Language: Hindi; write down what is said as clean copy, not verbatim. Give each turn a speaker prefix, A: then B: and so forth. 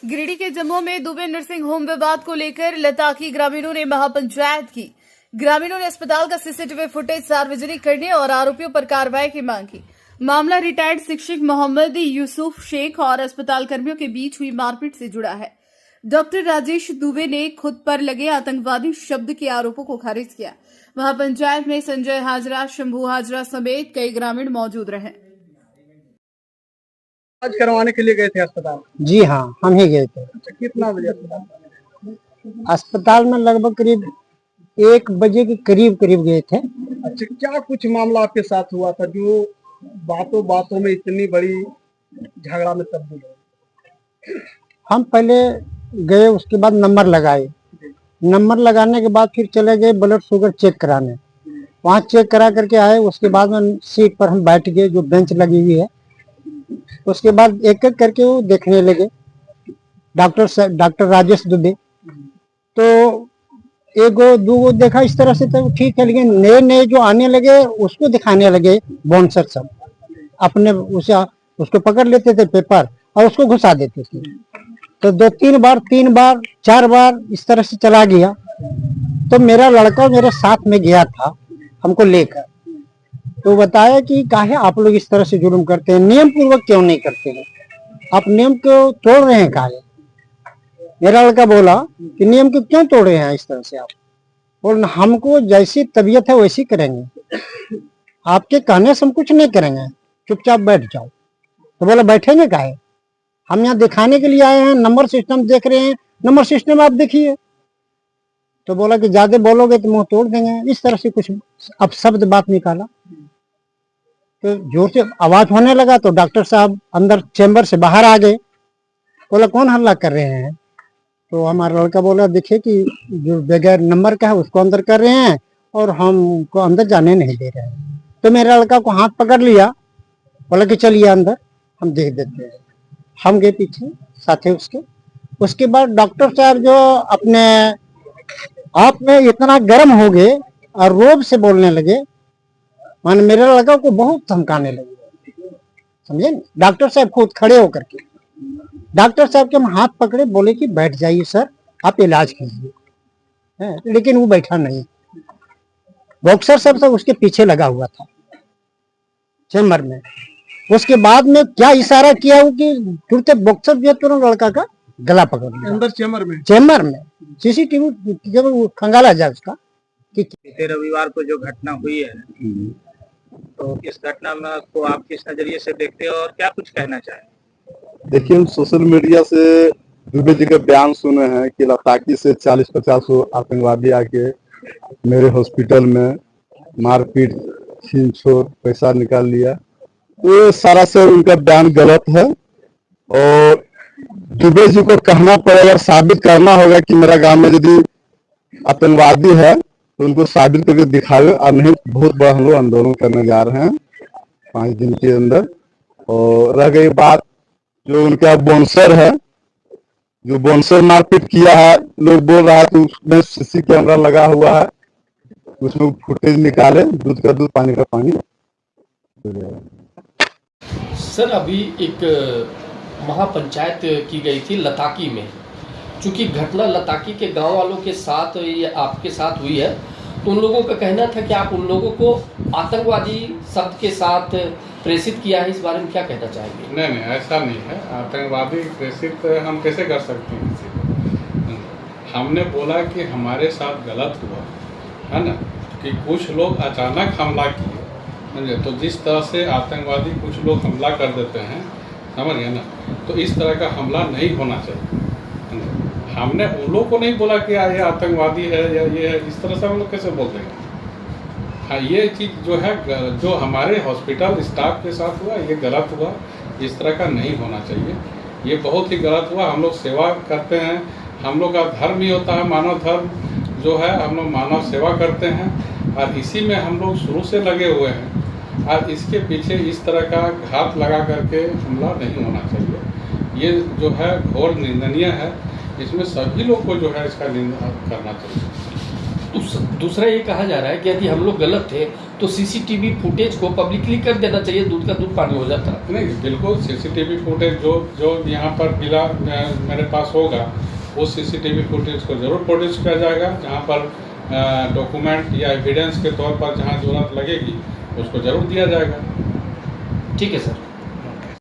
A: गिरिडीह के जम्मू में दुबे नर्सिंग होम विवाद को लेकर लताकी ग्रामीणों ने महापंचायत की। ग्रामीणों ने अस्पताल का सीसीटीवी फुटेज सार्वजनिक करने और आरोपियों पर कार्रवाई की मांग की। मामला रिटायर्ड शिक्षक मोहम्मद यूसुफ शेख और अस्पताल कर्मियों के बीच हुई मारपीट से जुड़ा है। डॉक्टर राजेश दुबे ने खुद पर लगे आतंकवादी शब्द के आरोपों को खारिज किया। महापंचायत में संजय हाजरा, शंभू हाजरा समेत कई ग्रामीण मौजूद रहे।
B: आज करवाने के लिए गए थे अस्पताल?
C: जी हाँ, हम ही गए थे।
B: अच्छा, कितना बजे अस्पताल?
C: अस्पताल में लगभग करीब 1 बजे के करीब गए थे।
B: अच्छा, क्या कुछ मामला आपके साथ हुआ था जो बातों बातों में इतनी बड़ी झगड़ा में तब्दील हो?
C: हम पहले गए, उसके बाद नंबर लगाए। नंबर लगाने के बाद फिर चले गए ब्लड शुगर चेक कराने। वहाँ चेक करा करके आए। उसके बाद में सीट पर हम बैठ गए, जो बेंच लगी हुई है। उसके बाद एक एक करके वो देखने लगे। डॉक्टर राजेश दुबे तो एगो दूगो देखा इस तरह से, तो ठीक है, लेकिन नए नए जो आने लगे उसको दिखाने लगे बॉन्सर सब अपने उसको पकड़ लेते थे पेपर और उसको घुसा देते थे। तो 2-3 बार 3 बार 4 बार इस तरह से चला गया। तो मेरा लड़का मेरे साथ में गया था हमको लेकर, तो बताया कि काहे आप लोग इस तरह से जुर्म करते हैं, नियम पूर्वक क्यों नहीं करते हैं, आप नियम को तोड़ रहे हैं काहे। मेरा लड़का बोला कि नियम को क्यों तोड़ रहे हैं इस तरह से आप, और हमको जैसी तबीयत है वैसी करेंगे, आपके कहने से हम कुछ नहीं करेंगे, चुपचाप बैठ जाओ। तो बोला बैठेंगे काहे, हम यहाँ दिखाने के लिए आए हैं, नंबर सिस्टम देख रहे हैं, नंबर सिस्टम आप देखिए। तो बोला कि ज्यादा बोलोगे तो मुंह तोड़ देंगे, इस तरह से कुछ अब शब्द बात निकाला। तो जोर से आवाज होने लगा तो डॉक्टर साहब अंदर चेंबर से बाहर आ गए। बोला कौन हल्ला कर रहे हैं? तो हमारा लड़का बोला देखिए कि जो बगैर नंबर का है उसको अंदर कर रहे हैं और हमको अंदर जाने नहीं दे रहे हैं। तो मेरे लड़का को हाथ पकड़ लिया, बोला कि चलिए अंदर, हम देख देते हैं। हम गए पीछे साथ उसके। उसके बाद डॉक्टर साहब जो अपने आप में इतना गर्म हो गए और रोब से बोलने लगे, मान मेरे लड़का को बहुत धमकाने लगे, समझे। डॉक्टर साहब खुद खड़े होकर के डॉक्टर साहब के हम हाथ पकड़े, बोले कि बैठ जाइए सर, आप इलाज कीजिए। लेकिन वो बैठा नहीं। बॉक्सर सब उसके पीछे लगा हुआ था चेम्बर में। उसके बाद में क्या इशारा किया वो कि तुरंत बॉक्सर जो तुरंत लड़का का गला पकड़ लिया
B: अंदर
C: चेम्बर में सीसीटीवी जब खंगाला जाए उसका।
D: बीते रविवार को जो घटना हुई है, तो इस घटना में को आप किस नजरिए से देखते हैं और क्या कुछ कहना चाहें?
E: देखिए, हम सोशल मीडिया से दुबे जी का बयान सुने हैं कि लताकी से 40-50 आतंकवादी आके मेरे हॉस्पिटल में मारपीट, छीन छोड़, पैसा निकाल लिया। तो सारा से उनका बयान गलत है और दुबे जी को कहना पड़ेगा, साबित करना होगा कि मेरा गांव में यदि आतंकवादी है तो उनको साबित करके दिखावे, और नहीं बहुत बड़ा हम लोग आंदोलन करने जा रहे हैं 5 दिन के अंदर। और रह गई बात जो उनका बोनसर है, जो बोनसर मारपीट किया है, लोग बोल रहा है तो उसमें सीसी कैमरा लगा हुआ है, उसमें फुटेज निकाले, दूध का दूध पानी का पानी।
F: सर, अभी एक महापंचायत की गई थी लताकी में। चूंकि घटना लताकी के गांव वालों के साथ या आपके साथ हुई है, तो उन लोगों का कहना था कि आप उन लोगों को आतंकवादी शब्द के साथ प्रेषित किया है। इस बारे में क्या कहना चाहेंगे?
G: नहीं, ऐसा नहीं है। आतंकवादी प्रेषित हम कैसे कर सकते हैं किसी को? हमने बोला कि हमारे साथ गलत हुआ है ना, कि कुछ लोग अचानक हमला किए, समझे। तो जिस तरह से आतंकवादी कुछ लोग हमला कर देते हैं, समझ गए ना, तो इस तरह का हमला नहीं होना चाहिए। हमने उन लोगों को नहीं बोला कि ये आतंकवादी है या ये है, इस तरह से हम लोग कैसे बोल देंगे? हाँ, ये चीज़ जो है, जो हमारे हॉस्पिटल स्टाफ के साथ हुआ, ये गलत हुआ, इस तरह का नहीं होना चाहिए। ये बहुत ही गलत हुआ। हम लोग सेवा करते हैं, हम लोग का धर्म ही होता है, मानव धर्म जो है, हम लोग मानव सेवा करते हैं और इसी में हम लोग शुरू से लगे हुए हैं। और इसके पीछे इस तरह का घात लगा करके हमला नहीं होना चाहिए। ये जो है घोर निंदनीय है। इसमें सभी लोग को जो है इसका निंदा करना चाहिए।
F: दूसरा ये कहा जा रहा है कि यदि हम लोग गलत थे तो सीसीटीवी फुटेज को पब्लिकली कर देना चाहिए, दूध का दूध पानी हो जाता।
G: नहीं, बिल्कुल सीसीटीवी फुटेज जो यहाँ पर मिला मेरे पास होगा, वो सीसीटीवी फुटेज को जरूर प्रोड्यूस किया जाएगा। जहाँ पर डॉक्यूमेंट या एविडेंस के तौर पर जहाँ जरूरत लगेगी उसको जरूर दिया जाएगा।
F: ठीक है सर।